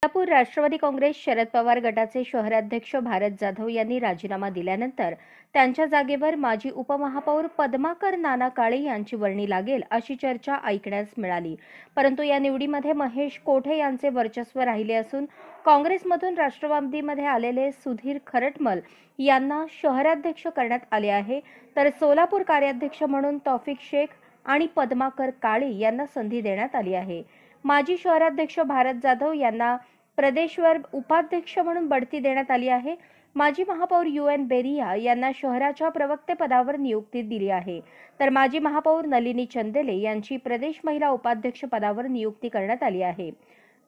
सोलापूर राष्ट्रवादी काँग्रेस शरद पवार गटाचे शहराध्यक्ष भारत जाधव यांनी राजीनामा दिल्यानंतर त्यांच्या जागेवर माजी उपमहापौर पद्माकर नाना काळे यांची वर्णी लागेल अशी चर्चा ऐकण्यास मिळाली। परंतु या निवडीमध्ये महेश कोठे यांचे वर्चस्व राहिले असून काँग्रेसमधून राष्ट्रवादीमध्ये आलेले सुधीर खरटमल यांना शहराध्यक्ष करण्यात आले आहे, तर सोलापूर कार्याध्यक्ष म्हणून तौफिक शेख आणि पद्माकर काळे यांना संधी देण्यात आली आहे। माजी शहराध्यक्ष भारत जाधव यांना प्रदेशवर उपाध्यक्ष म्हणून बढती देण्यात आली आहे। माजी महापौर UN बेरिया यांना शहराच्या प्रवक्तेपदावर नियुक्ती दिली आहे, तर माजी महापौर नलिनी चंदेले यांची प्रदेश महिला उपाध्यक्ष पदावर नियुक्ती करण्यात आली आहे।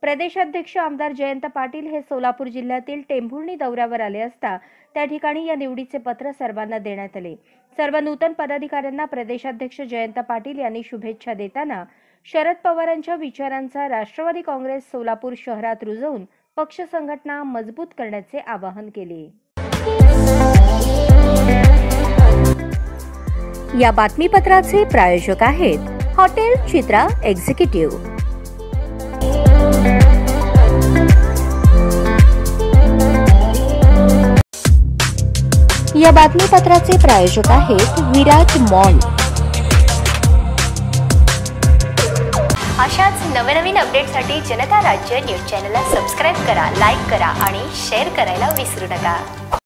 प्रदेशाध्यक्ष आमदार जयंत पाटील हे सोलापूर जिल्ह्यातील टेंभुर्णी दौऱ्यावर आले असता त्या ठिकाणी या निवडीचे पत्र सर्वांना देण्यात आले। सर्व नूतन पदाधिकाऱ्यांना प्रदेशाध्यक्ष जयंत पाटील यांनी शुभेच्छा देताना शरद पवारांच्या विचारांचा राष्ट्रवादी काँग्रेस सोलापूर शहरात रुजवून पक्ष संघटना मजबूत करण्याचे आवाहन केले। या बातमीपत्राचे प्रायोजक आहेत हॉटेल चित्रा एक्झिक्युटिव्ह। या बातमीपत्राचे प्रायोजक आहेत विराज मॉल। अशाच नवनवीन अपडेटसाठी जनता राज्य न्यूज चॅनलला सबस्क्राइब करा, लाईक करा आणि शेअर करायला विसरू नका।